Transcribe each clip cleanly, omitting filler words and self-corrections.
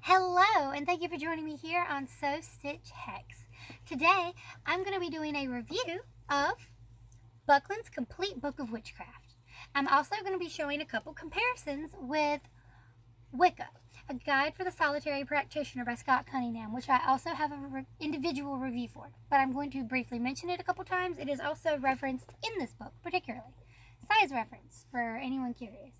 Hello, and thank you for joining me here on Sew Stitch Hex. Today, I'm going to be doing a review of Buckland's complete Book of Witchcraft. I'm also going to be showing a couple comparisons with Wicca, a guide for the Solitary Practitioner by Scott Cunningham, which I also have an individual review for, but I'm going to briefly mention it a couple times. It is also referenced in this book, particularly. Size reference for anyone curious.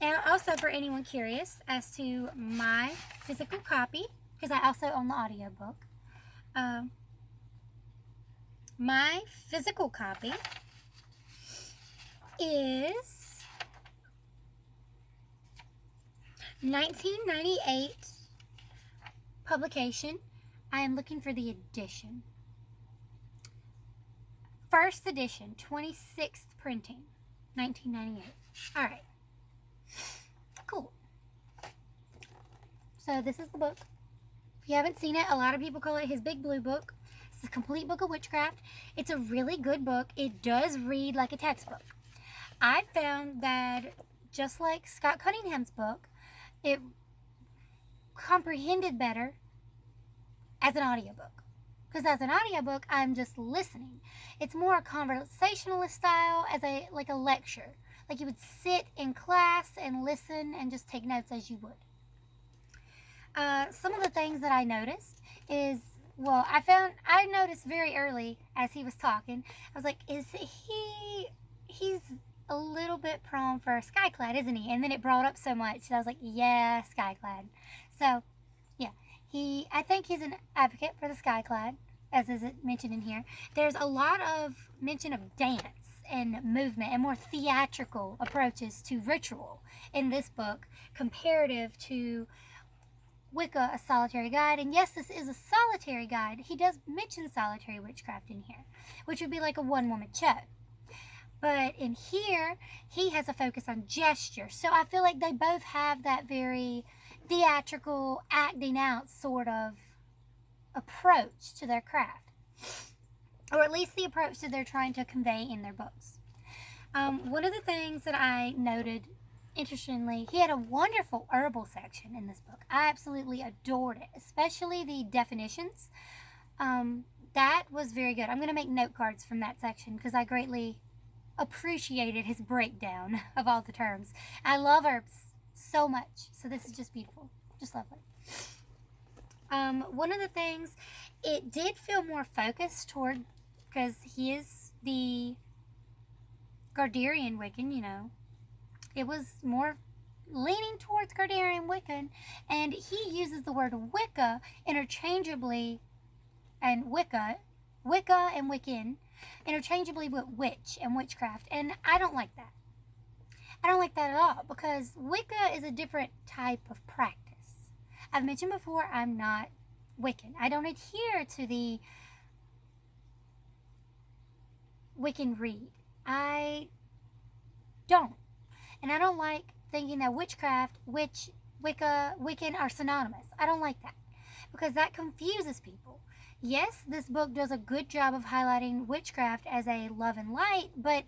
And also for anyone curious as to my physical copy, because I also own the audiobook. My physical copy is 1998 publication. I am looking for the edition. First edition, 26th printing, 1998. All right. Cool. So this is the book. If you haven't seen it, a lot of people call it his big blue book. It's a complete Book of Witchcraft. It's a really good book. It does read like a textbook. I found that just like Scott Cunningham's book, it comprehended better as an audiobook. Because as an audiobook, I'm just listening. It's more a conversationalist style as a lecture. Like you would sit in class and listen and just take notes as you would. Some of the things that I noticed is, well, I noticed very early as he was talking, I was like, he's a little bit prone for skyclad, isn't he? And then it brought up so much that I was like, yeah, skyclad. So, yeah, I think he's an advocate for the skyclad, as is mentioned in here. There's a lot of mention of dance and movement and more theatrical approaches to ritual in this book comparative to Wicca, a solitary guide. And yes, this is a solitary guide. He does mention solitary witchcraft in here, which would be like a one-woman show. But in here, he has a focus on gesture. So I feel like they both have that very theatrical, acting out sort of approach to their craft. Or at least the approach that they're trying to convey in their books. One of the things that I noted, interestingly, he had a wonderful herbal section in this book. I absolutely adored it, especially the definitions. That was very good. I'm going to make note cards from that section because I greatly appreciated his breakdown of all the terms. I love herbs so much, so this is just beautiful, just lovely. One of the things, it did feel more focused toward, because he is the Garderian Wiccan, you know. It was more leaning towards Garderian Wiccan, and he uses the word Wicca interchangeably, and Wicca and Wiccan, interchangeably with witch and witchcraft, and I don't like that. I don't like that at all, because Wicca is a different type of practice. I've mentioned before, I'm not Wiccan. I don't adhere to the Wiccan read. I don't. And I don't like thinking that witchcraft, Wicca, Wiccan are synonymous. I don't like that because that confuses people. Yes, this book does a good job of highlighting witchcraft as a love and light, but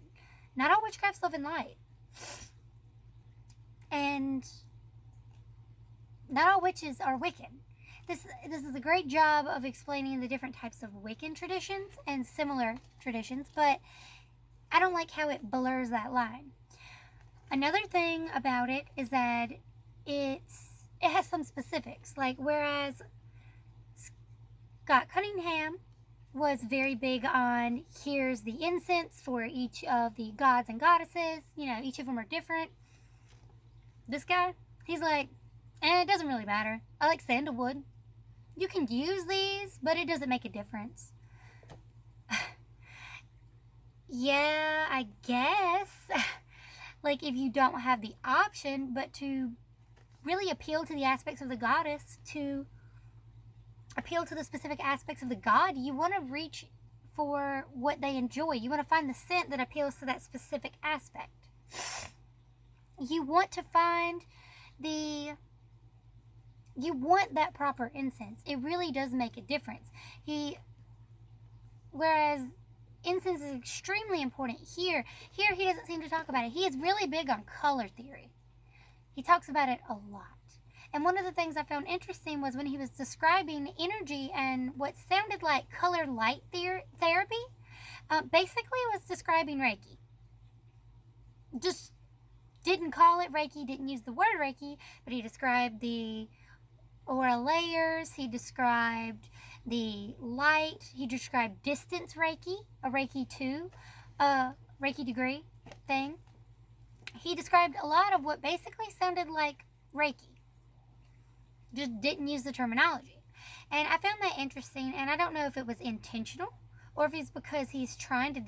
not all witchcraft's love and light. And not all witches are Wiccan. This is a great job of explaining the different types of Wiccan traditions and similar traditions, but I don't like how it blurs that line. Another thing about it is that it has some specifics, like whereas Scott Cunningham was very big on here's the incense for each of the gods and goddesses, you know, each of them are different. This guy, he's like, it doesn't really matter. I like sandalwood. You can use these, but it doesn't make a difference. Yeah, I guess. Like if you don't have the option, but to really appeal to the aspects of the goddess, to appeal to the specific aspects of the god, you want to reach for what they enjoy. You want to find the scent that appeals to that specific aspect. You want to find you want that proper incense. It really does make a difference. Whereas incense is extremely important here. Here he doesn't seem to talk about it. He is really big on color theory. He talks about it a lot. And one of the things I found interesting was when he was describing energy and what sounded like color light therapy, basically was describing Reiki. Just didn't call it Reiki, didn't use the word Reiki, but he described the aura layers, he described the light, he described distance Reiki, a Reiki 2, Reiki degree thing. He described a lot of what basically sounded like Reiki. Just didn't use the terminology. And I found that interesting, and I don't know if it was intentional or if it's because he's trying to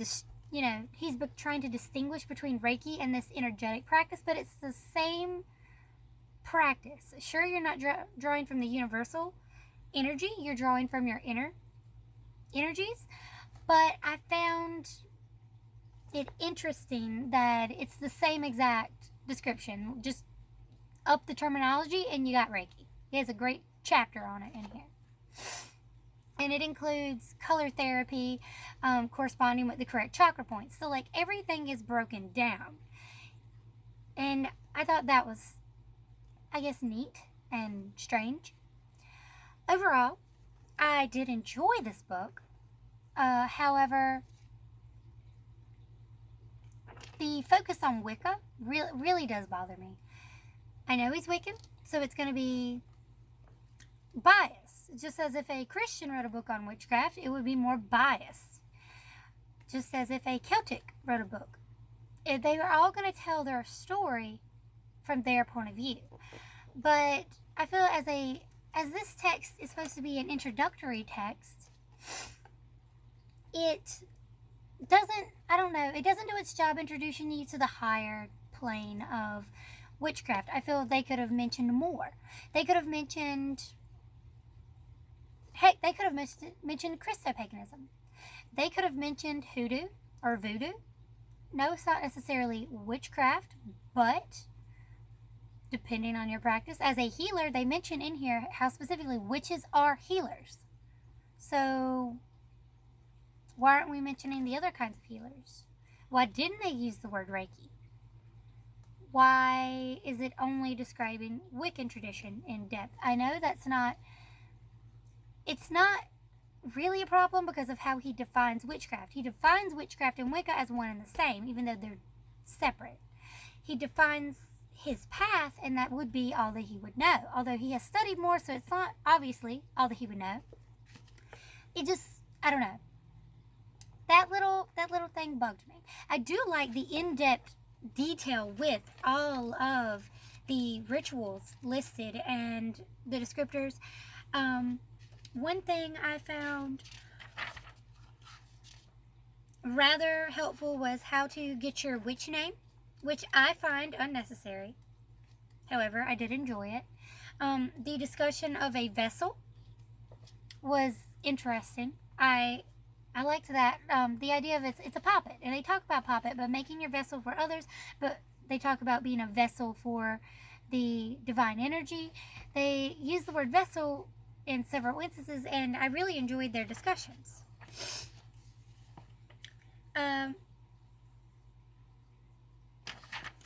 trying to distinguish between Reiki and this energetic practice, but it's the same practice. Sure, you're not drawing from the universal energy, you're drawing from your inner energies, but I found it interesting that it's the same exact description, just up the terminology and you got Reiki. He has a great chapter on it in here. And it includes color therapy, corresponding with the correct chakra points. So, like, everything is broken down. And I thought that was, I guess, neat and strange. Overall, I did enjoy this book. However, the focus on Wicca really does bother me. I know he's Wiccan, so it's going to be biased. Just as if a Christian wrote a book on witchcraft, it would be more biased. Just as if a Celtic wrote a book. They are all going to tell their story from their point of view. But I feel as this text is supposed to be an introductory text, it doesn't do its job introducing you to the higher plane of witchcraft. I feel they could have mentioned more. They could have mentioned Christopaganism. They could have mentioned hoodoo or voodoo. No, it's not necessarily witchcraft, but depending on your practice. As a healer, they mention in here how specifically witches are healers. So why aren't we mentioning the other kinds of healers? Why didn't they use the word Reiki? Why is it only describing Wiccan tradition in depth? I know it's not really a problem because of how he defines witchcraft. He defines witchcraft and Wicca as one and the same, even though they're separate. He defines his path, and that would be all that he would know. Although he has studied more, so it's not obviously all that he would know. I don't know. That little thing bugged me. I do like the in-depth detail with all of the rituals listed and the descriptors. One thing I found rather helpful was how to get your witch name, which I find unnecessary. However, I did enjoy it. The discussion of a vessel was interesting. I liked that. The idea of it's a puppet, and they talk about puppet, but making your vessel for others, but they talk about being a vessel for the divine energy. They use the word vessel in several instances, and I really enjoyed their discussions.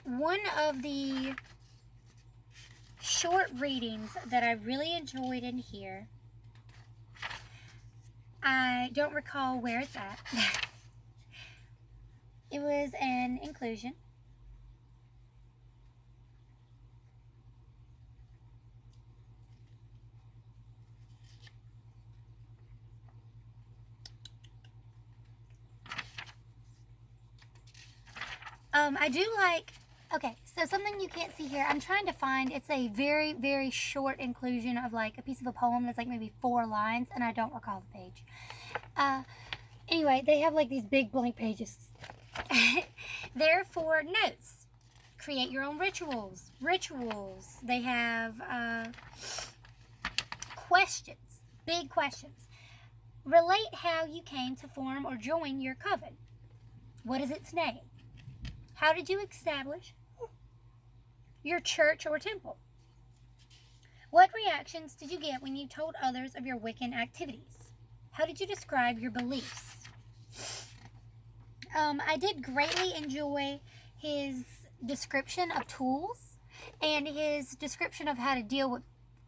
One of the short readings that I really enjoyed in here, I don't recall where it's at. It was an inclusion. I do like, okay, so something you can't see here, I'm trying to find, it's a very, very short inclusion of like a piece of a poem that's like maybe 4 lines, and I don't recall the page. Anyway, they have like these big blank pages. Therefore, notes. Create your own rituals. They have questions, big questions. Relate how you came to form or join your coven. What is its name? How did you establish your church or temple? What reactions did you get when you told others of your Wiccan activities? How did you describe your beliefs? I did greatly enjoy his description of tools. and his description of how to deal with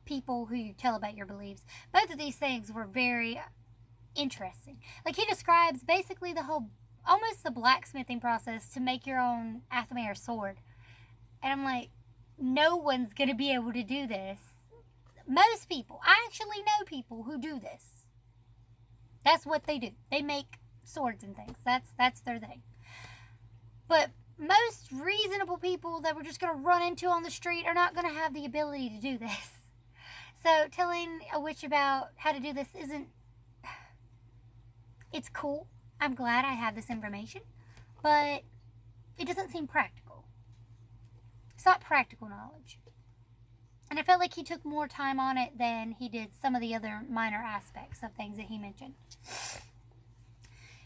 people who you tell about your beliefs. Both of these things were very interesting. Like, he describes basically the whole, almost the blacksmithing process to make your own Athame sword. And I'm like, no one's going to be able to do this. Most people, I actually know people who do this. That's what they do. They make swords and things. That's their thing. But most reasonable people that we're just going to run into on the street are not going to have the ability to do this. So telling a witch about how to do this isn't... It's cool. I'm glad I have this information. But it doesn't seem practical. It's not practical knowledge. And I felt like he took more time on it than he did some of the other minor aspects of things that he mentioned.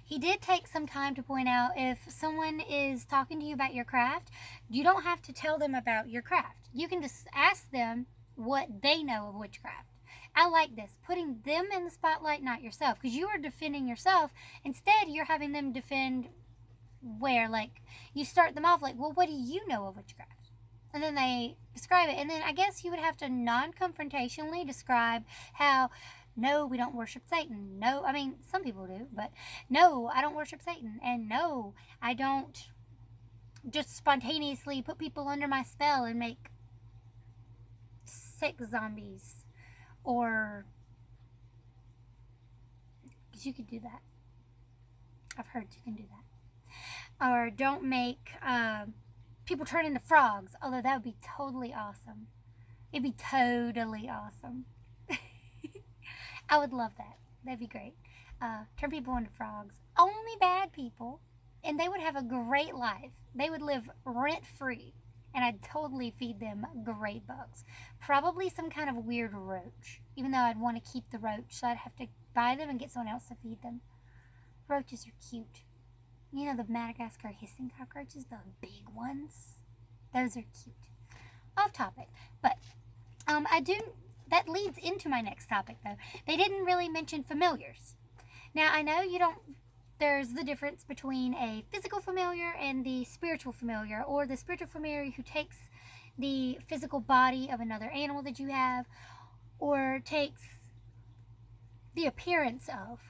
He did take some time to point out, if someone is talking to you about your craft, you don't have to tell them about your craft. You can just ask them what they know of witchcraft. I like this, putting them in the spotlight, not yourself, because you are defending yourself. Instead, you're having them defend where, like, you start them off like, well, what do you know of witchcraft? And then they describe it. And then I guess you would have to non-confrontationally describe how, no, we don't worship Satan. No, I mean, some people do, but no, I don't worship Satan. And no, I don't just spontaneously put people under my spell and make sex zombies. Or, because you could do that. I've heard you can do that. Or don't make people turn into frogs. Although that would be totally awesome. It'd be totally awesome. I would love that. That'd be great. Turn people into frogs. Only bad people. And they would have a great life. They would live rent-free. And I'd totally feed them great bugs. Probably some kind of weird roach. Even though I'd want to keep the roach. So I'd have to buy them and get someone else to feed them. Roaches are cute. You know the Madagascar hissing cockroaches? The big ones? Those are cute. Off topic. But that leads into my next topic, though. They didn't really mention familiars. Now, I know there's the difference between a physical familiar and the spiritual familiar, or the spiritual familiar who takes the physical body of another animal that you have, or takes the appearance of,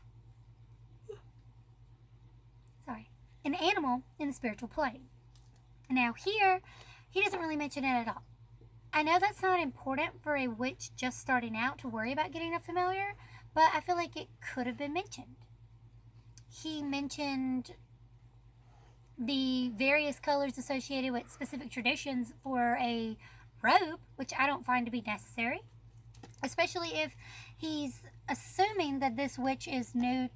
an animal in the spiritual plane. Now, here, he doesn't really mention it at all. I know that's not important for a witch just starting out to worry about getting a familiar, but I feel like it could have been mentioned. He mentioned the various colors associated with specific traditions for a robe, which I don't find to be necessary, especially if he's assuming that this witch is new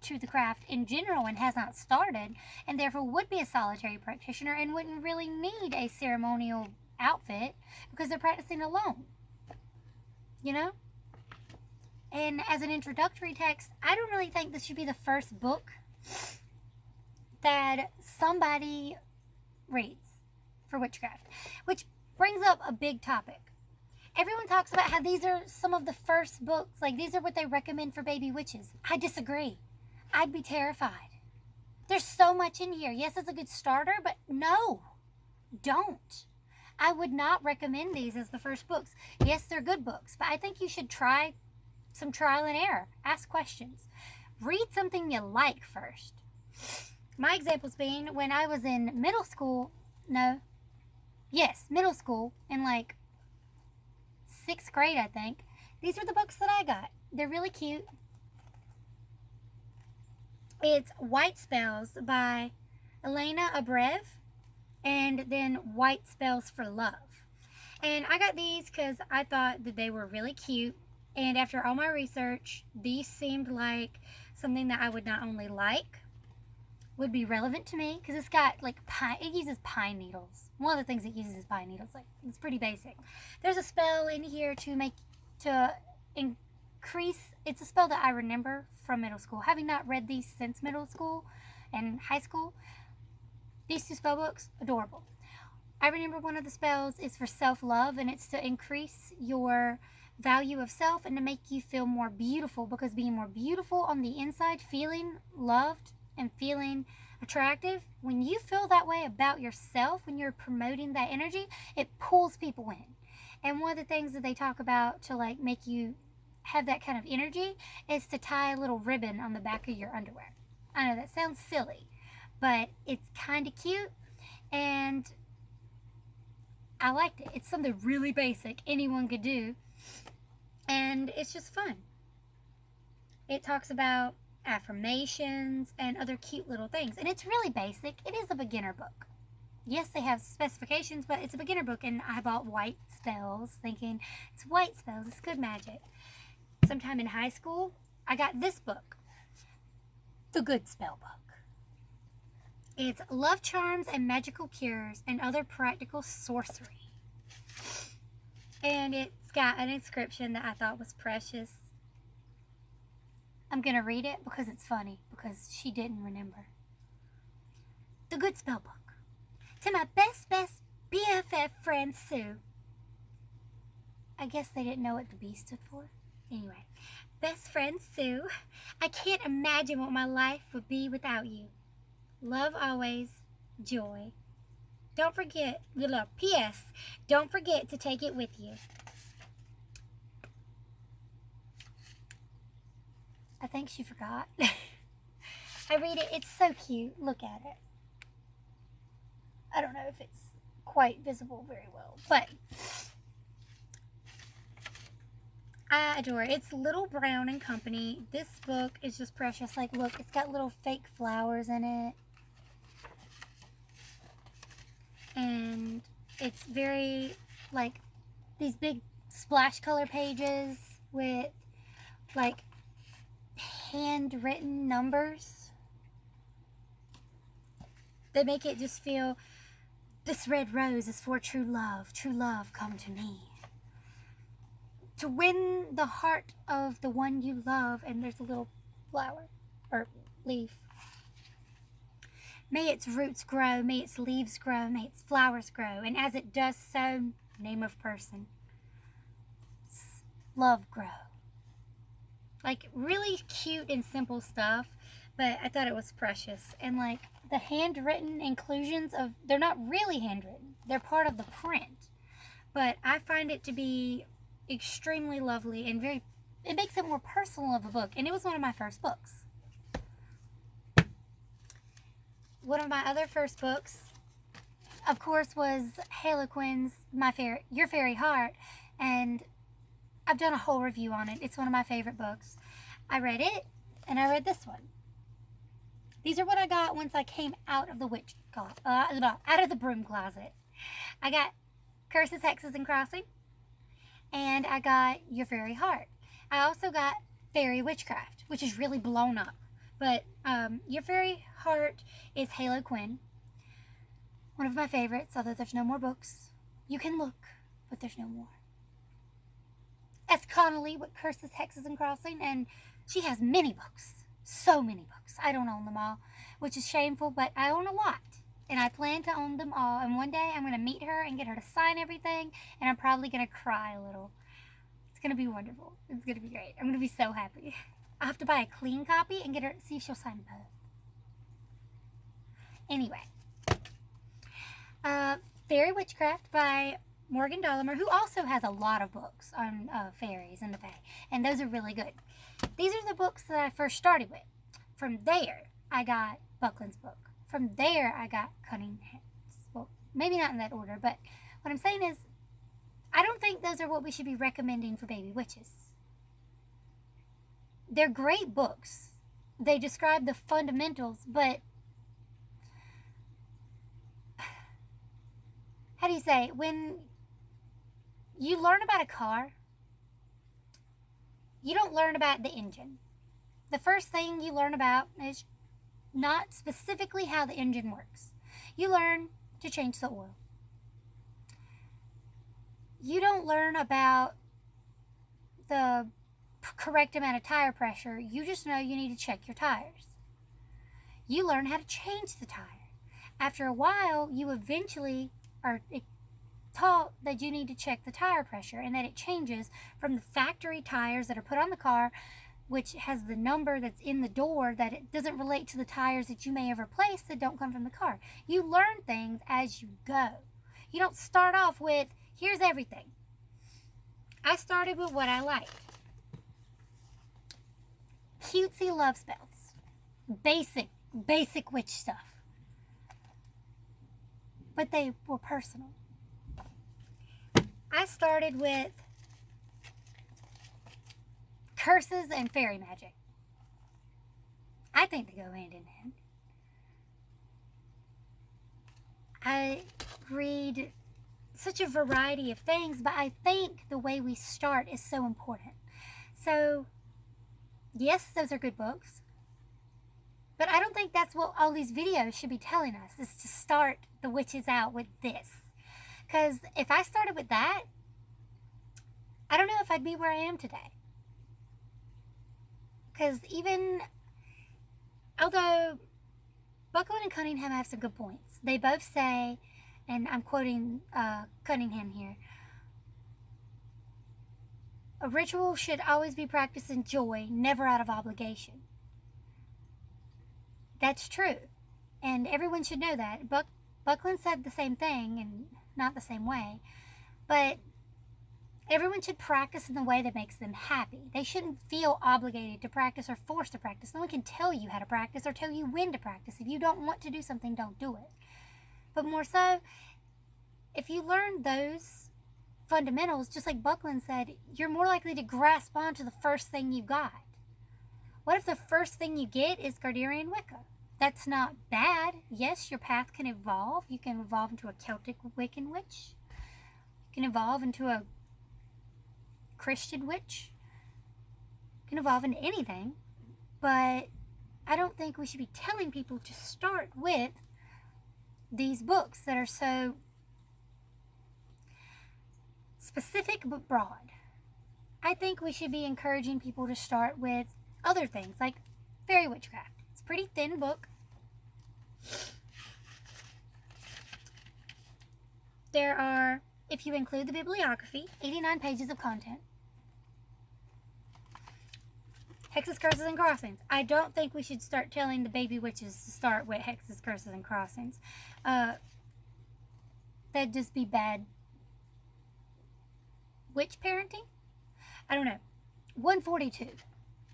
to the craft in general and has not started, and therefore would be a solitary practitioner and wouldn't really need a ceremonial outfit because they're practicing alone, you know? And as an introductory text, I don't really think this should be the first book that somebody reads for witchcraft, which brings up a big topic. Everyone talks about how these are some of the first books, like these are what they recommend for baby witches. I disagree. I'd be terrified. There's so much in here. Yes, it's a good starter, but no, don't. I would not recommend these as the first books. Yes, they're good books, but I think you should try some trial and error. Ask questions. Read something you like first. My examples being when I was in middle school, in like 6th grade, I think. These are the books that I got. They're really cute. It's White Spells by Elena Abrev, and then White Spells for Love. And I got these because I thought that they were really cute. And after all my research, these seemed like something that I would not only like, would be relevant to me, because it's got like it uses pine needles. One of the things it uses is pine needles. Like, it's pretty basic. There's a spell in here to increase. It's a spell that I remember from middle school. Having not read these since middle school and high school, these two spell books, adorable. I remember one of the spells is for self-love, and it's to increase your value of self and to make you feel more beautiful, because being more beautiful on the inside, feeling loved and feeling attractive, when you feel that way about yourself, when you're promoting that energy, it pulls people in. And one of the things that they talk about to like make you have that kind of energy is to tie a little ribbon on the back of your underwear. I know that sounds silly, but it's kind of cute, and I liked it. It's something really basic anyone could do, and it's just fun. It talks about affirmations and other cute little things, and it's really basic. It is a beginner book. Yes, they have specifications, but it's a beginner book, and I bought white spells thinking it's white spells, it's good magic. Sometime in high school, I got this book, The Good Spell Book. It's Love Charms and Magical Cures and Other Practical Sorcery. And it's got an inscription that I thought was precious. I'm going to read it because it's funny, because she didn't remember. The Good Spell Book. To my best BFF friend Sue. I guess they didn't know what the B stood for. Anyway, best friend Sue, I can't imagine what my life would be without you. Love always, Joy. Don't forget, P.S. Don't forget to take it with you. I think she forgot. I read it. It's so cute. Look at it. I don't know if it's quite visible very well, but I adore it. It's Little Brown and Company. This book is just precious. Like, look, it's got little fake flowers in it. And it's very, like, these big splash color pages with, like, handwritten numbers. They make it just feel, this red rose is for true love come to me. To win the heart of the one you love, and there's a little flower, or leaf. May its roots grow, may its leaves grow, may its flowers grow, and as it does so, name of person, love grow. Like, really cute and simple stuff, but I thought it was precious. And like, the handwritten inclusions of, they're not really handwritten, they're part of the print, but I find it to be extremely lovely and very, it makes it more personal of a book, and it was one of my first books. One of my other first books, of course, was Harlequin's Your Fairy Heart, and I've done a whole review on it. It's one of my favorite books. I read it, and I read this one. These are what I got once I came out of the out of the broom closet. I got Curses, Hexes, and Crossing, and I got Your Fairy Heart. I also got Fairy Witchcraft, which is really blown up. But Your Fairy Heart is Halo Quinn. One of my favorites, although there's no more books. You can look, but there's no more. S. Connolly with Curses, Hexes, and Crossing, and she has many books. So many books. I don't own them all, which is shameful, but I own a lot. And I plan to own them all. And one day I'm going to meet her and get her to sign everything, and I'm probably going to cry a little. It's going to be wonderful. It's going to be great. I'm going to be so happy. I'll have to buy a clean copy and get her, see if she'll sign both. Anyway. Fairy Witchcraft by Morgan Dollimer, who also has a lot of books on fairies and the fae. And those are really good. These are the books that I first started with. From there, I got Buckland's book. From there, I got Cunningham's. Well, maybe not in that order, but what I'm saying is, I don't think those are what we should be recommending for baby witches. They're great books. They describe the fundamentals, but how do you say, when you learn about a car, you don't learn about the engine. The first thing you learn about is not specifically how the engine works. You learn to change the oil. You don't learn about the correct amount of tire pressure. You just know you need to check your tires. You learn how to change the tire. After a while, you eventually are taught that you need to check the tire pressure and that it changes from the factory tires that are put on the car which has the number that's in the door that it doesn't relate to the tires that you may have replaced that don't come from the car. You learn things as you go. You don't start off with, here's everything. I started with what I liked. Cutesy love spells. Basic witch stuff. But they were personal. I started with curses and fairy magic. I think they go hand in hand. I read such a variety of things, but I think the way we start is so important. So, yes, those are good books, but I don't think that's what all these videos should be telling us, is to start the witches out with this. Because if I started with that, I don't know if I'd be where I am today. Because although Buckland and Cunningham have some good points, they both say, and I'm quoting Cunningham here, a ritual should always be practiced in joy, never out of obligation. That's true, and everyone should know that. Buckland said the same thing, and not the same way, but everyone should practice in the way that makes them happy. They shouldn't feel obligated to practice or forced to practice. No one can tell you how to practice or tell you when to practice. If you don't want to do something, don't do it. But more so, if you learn those fundamentals, just like Buckland said, you're more likely to grasp onto the first thing you got. What if the first thing you get is Gardnerian Wicca? That's not bad. Yes, your path can evolve. You can evolve into a Celtic Wiccan witch. You can evolve into a Christian witch. You can evolve into anything. But I don't think we should be telling people to start with these books that are so specific but broad. I think we should be encouraging people to start with other things like fairy witchcraft. It's a pretty thin book. There are, if you include the bibliography, 89 pages of content. Hexes, curses, and crossings. I don't think we should start telling the baby witches to start with hexes, curses, and crossings. That'd just be bad witch parenting. I don't know. 142.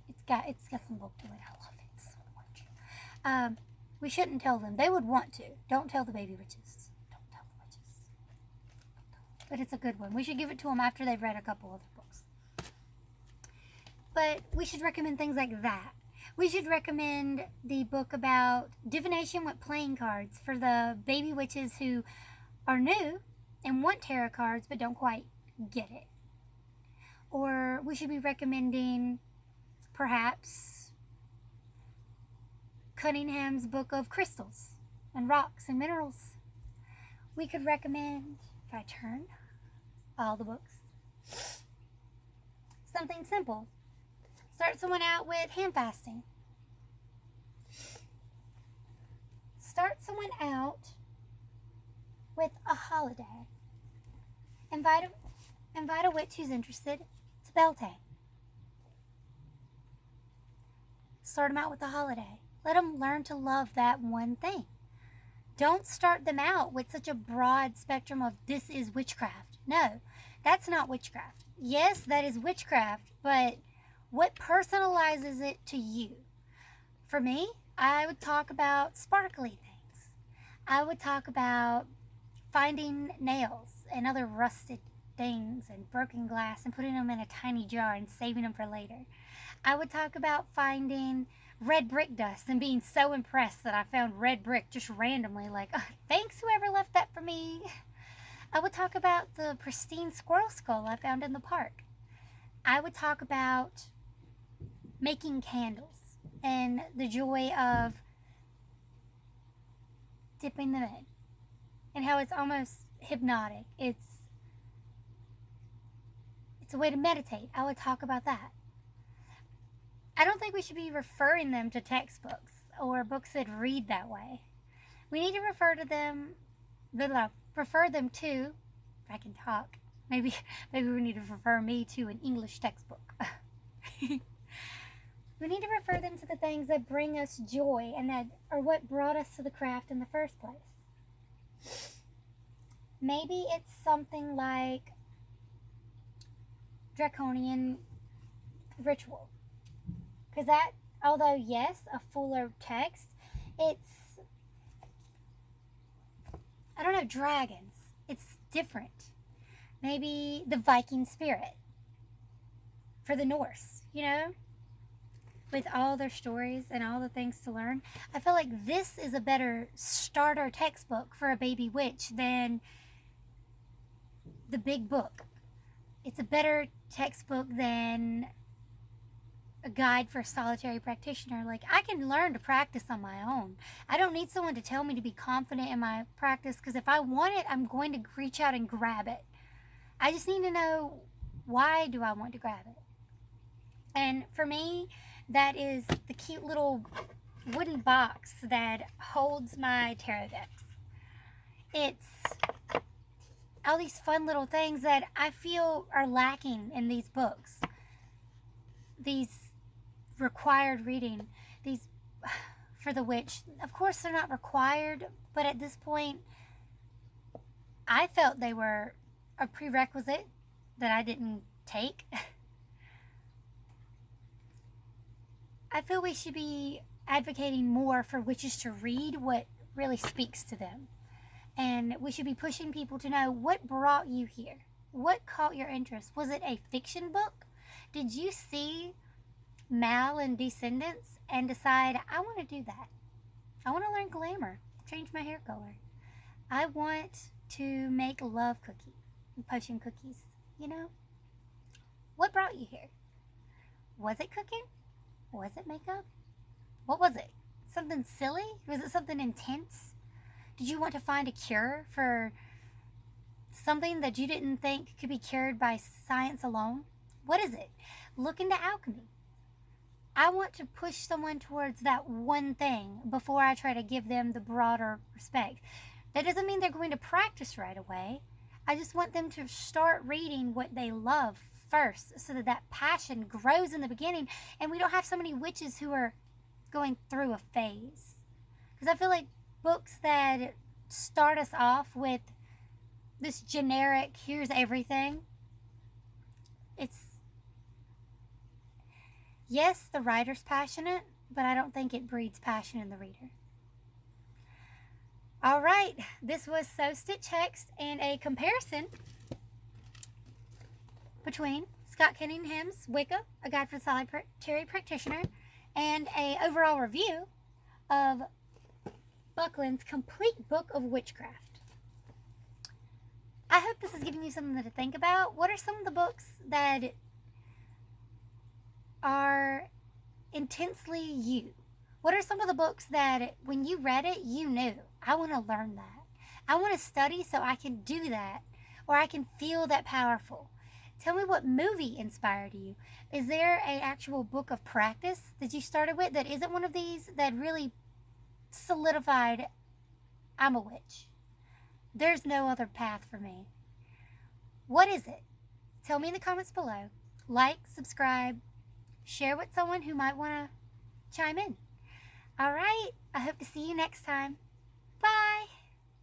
It's got some book to it. I love it so much. We shouldn't tell them. They would want to. Don't tell the baby witches. Don't tell the witches. But it's a good one. We should give it to them after they've read a couple other books. But we should recommend things like that. We should recommend the book about divination with playing cards for the baby witches who are new and want tarot cards but don't quite get it. Or we should be recommending perhaps Cunningham's book of crystals and rocks and minerals. We could recommend, if I turn all the books, something simple. Start someone out with hand fasting. Start someone out with a holiday. Invite a witch who's interested to Beltane. Start them out with a holiday. Let them learn to love that one thing. Don't start them out with such a broad spectrum of this is witchcraft. No, that's not witchcraft. Yes, that is witchcraft, but what personalizes it to you? For me, I would talk about sparkly things. I would talk about finding nails and other rusted things and broken glass and putting them in a tiny jar and saving them for later. I would talk about finding red brick dust and being so impressed that I found red brick just randomly, like, oh, thanks whoever left that for me. I would talk about the pristine squirrel skull I found in the park. I would talk about making candles and the joy of dipping them in and how it's almost hypnotic. It's a way to meditate. I would talk about that. I don't think we should be referring them to textbooks or books that read that way. We need to refer them to, if I can talk, maybe we need to refer me to an English textbook. We need to refer them to the things that bring us joy and that are what brought us to the craft in the first place. Maybe it's something like draconian ritual. Because that, although yes, a fuller text, it's, I don't know, dragons. It's different. Maybe the Viking spirit for the Norse, you know? With all their stories and all the things to learn. I feel like this is a better starter textbook for a baby witch than the big book. It's a better textbook than a guide for a solitary practitioner. Like, I can learn to practice on my own. I don't need someone to tell me to be confident in my practice, because if I want it, I'm going to reach out and grab it. I just need to know, why do I want to grab it? And for me, that is the cute little wooden box that holds my tarot decks. It's all these fun little things that I feel are lacking in these books. These required reading, these for the witch. Of course, they're not required, but at this point, I felt they were a prerequisite that I didn't take. I feel we should be advocating more for witches to read what really speaks to them. And we should be pushing people to know what brought you here. What caught your interest? Was it a fiction book? Did you see Mal and Descendants and decide, I want to do that? I want to learn glamour, change my hair color. I want to make love cookies, potion cookies, you know? What brought you here? Was it cooking? Was it makeup? What was it? Something silly? Was it something intense? Did you want to find a cure for something that you didn't think could be cured by science alone? What is it? Look into alchemy. I want to push someone towards that one thing before I try to give them the broader respect. That doesn't mean they're going to practice right away. I just want them to start reading what they love first, so that that passion grows in the beginning, and we don't have so many witches who are going through a phase. Because I feel like books that start us off with this generic, here's everything, it's, yes, the writer's passionate, but I don't think it breeds passion in the reader. All right, this was Sew Stitch Hex and a comparison between Scott Cunningham's Wicca, a guide for the solitary practitioner, and a overall review of Buckland's complete Book of Witchcraft. I hope this is giving you something to think about. What are some of the books that are intensely you? What are some of the books that when you read it, you knew, I want to learn that. I want to study so I can do that, or I can feel that powerful. Tell me what movie inspired you. Is there an actual book of practice that you started with that isn't one of these that really solidified, I'm a witch? There's no other path for me. What is it? Tell me in the comments below. Like, subscribe, share with someone who might want to chime in. All right, I hope to see you next time. Bye.